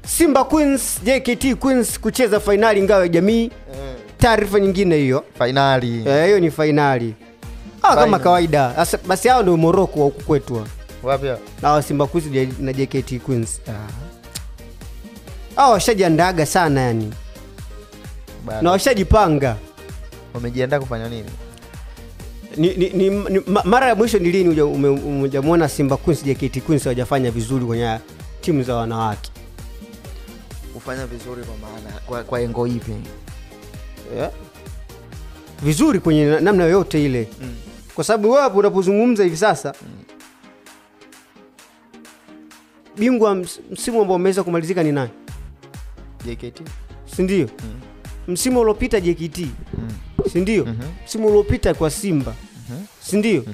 Simba Queens, JKT Queens kucheza finali ngao ya jamii. Taarifa nyingine hiyo. Finali. Hiyo ni finali. Kama kawaida. Basi hao ndio Morocco huko kwetu. Wapi hao? Na Simba Queens na JKT Queens. Washajiandaga sana yani. Na washajipanga. Wamejiandaa kufanya nini? Mara ya mwisho ni lini umemuona Simba Queens JKT Queens hawajafanya vizuri kwenye timu za wanawake? Kufanya vizuri kwa maana kwa engo ipi? Vizuri kwenye namna yoyote ile. Kwa sababu wewe hapo unapozungumza hivi sasa bingwa msimu ambao umeweza kumalizika ni nani? JKT. Si ndio? Msimu uliopita JKT. Si ndio? Msimu uliopita kwa Simba. Si ndio?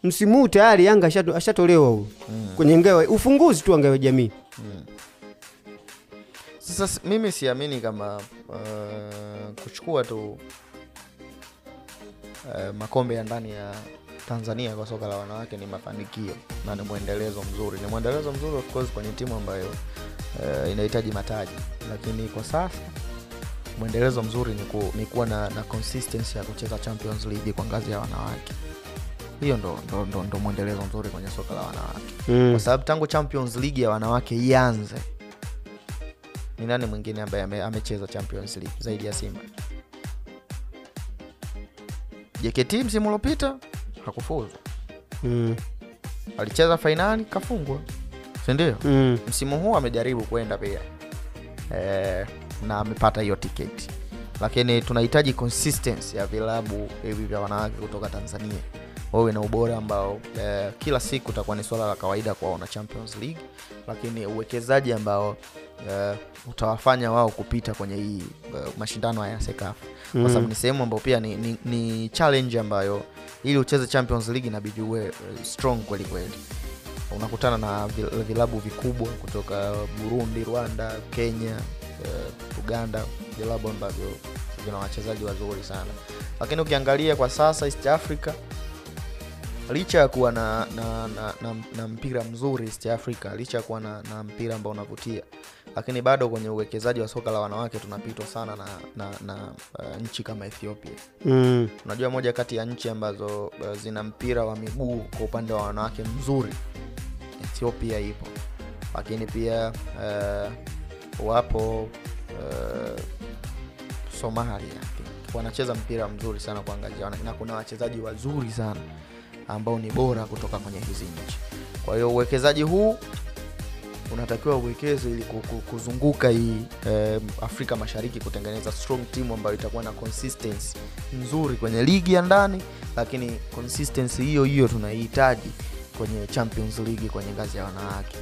Msimu huu tayari Yanga ashatolewa huko. Kwenye ngao ufunguzi tu ngao ya jamii. Sasa mimi siamini kama kuchukua tu makombe ya ndani ya Tanzania kwa soka la wanawake ni mafanikio na ni muendelezo mzuri. Ni muendelezo mzuri of course kwenye timu ambayo inahitaji mataji, lakini kwa sasa muendelezo mzuri ni kuwa na consistency ya kucheza Champions League kwa ngazi ya wanawake. Hiyo ndo muendelezo mzuri kwenye soka la wanawake. Kwa sababu tangu Champions League ya wanawake ianze, ni nani mwingine ambaye amecheza Champions League zaidi ya Simba? JKT msimu uliopita hakufuzu. Alicheza finali kafungwa. Si ndio? Msimu huu amejaribu kwenda pia. Na amepata hiyo tiketi. Lakini tunahitaji consistency ya vilabu hivi vya wanawake kutoka Tanzania. Wawe na ubora ambao kila siku utakuwa ni swala la kawaida kuwaona Champions League, lakini uwekezaji ambao utawafanya wao kupita kwenye hii mashindano ya Sekafa. Kwa sababu ni sehemu ambayo pia ni challenge ambayo ili ucheze Champions League inabidi uwe strong kweli kweli. Unakutana na vilabu vikubwa kutoka Burundi, Rwanda, Kenya, Uganda, vilabu ambavyo vina wachezaji wazuri sana. Lakini ukiangalia kwa sasa East Africa, licha ya kuwa na mpira mzuri East Africa, licha ya kuwa na mpira ambao unavutia, lakini bado kwenye uwekezaji wa soka la wanawake tunapitwa sana na nchi kama Ethiopia. Unajua moja kati ya nchi ambazo zina mpira wa miguu kwa upande wa wanawake mzuri, Ethiopia ipo. Lakini pia wapo Somalia wanacheza mpira mzuri sana kuangalia, na kuna wachezaji wazuri sana ambao ni bora kutoka kwenye hizi nchi. Kwa hiyo uwekezaji huu unatakiwa uwekeze ili kuzunguka hii Afrika Mashariki, kutengeneza strong team ambayo itakuwa na consistency nzuri kwenye ligi ya ndani, lakini consistency hiyo tunahitaji kwenye Champions League kwenye ngazi ya wanawake.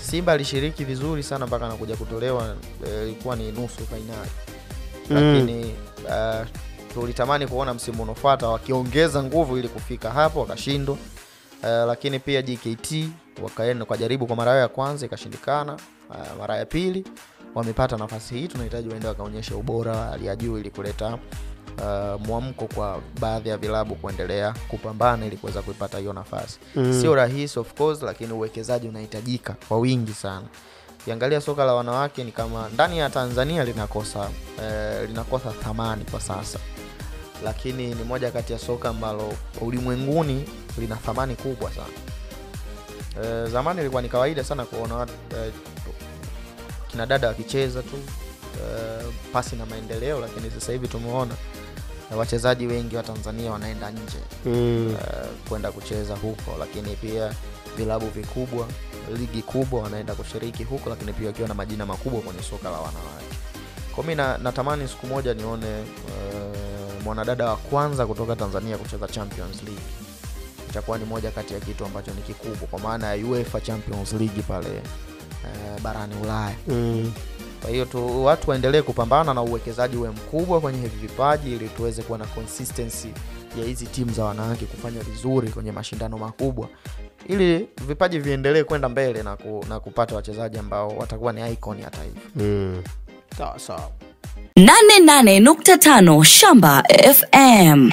Simba alishiriki vizuri sana mpaka anakuja kutolewa, ilikuwa ni nusu finali. Lakini tulitamani kuona msimu unaofuata wakiongeza nguvu ili kufika hapo, wakashindwa. Lakini pia JKT wakaenda kwa jaribu kwa mara ya kwanza ikashindikana. Mara ya pili wamepata nafasi hii, tunahitaji waende wakaonyeshe ubora hali ya juu ili kuleta muamko kwa baadhi ya vilabu kuendelea kupambana ili kuweza kuipata hiyo nafasi. Sio rahisi of course, lakini uwekezaji unahitajika kwa wingi sana. Ukiangalia soka la wanawake ni kama ndani ya Tanzania linakosa thamani kwa sasa, lakini ni moja kati ya soka ambalo ulimwenguni lina thamani kubwa sana. Zamani ilikuwa ni kawaida sana kuona kina dada wakicheza tu pasi na maendeleo, lakini sasa hivi tumeona wachezaji wengi wa Tanzania wanaenda nje kwenda kucheza huko, lakini pia vilabu vikubwa, ligi kubwa wanaenda kushiriki huko, lakini pia wakiwa na majina makubwa kwenye soka la wanawake. Kwa mimi natamani siku moja nione mwanadada wa kwanza kutoka Tanzania kucheza Champions League. Itakuwa ni moja kati ya kitu ambacho ni kikubwa kwa maana ya UEFA Champions League pale barani Ulaya. Kwa hiyo watu waendelee kupambana na uwekezaji uwe mkubwa kwenye hivi vipaji ili tuweze kuwa na consistency ya hizi timu za wanawake kufanya vizuri kwenye mashindano makubwa, ili vipaji viendelee kwenda mbele na kupata wachezaji ambao watakuwa ni icon ya taifa. Sawa. 88.5 Shamba FM.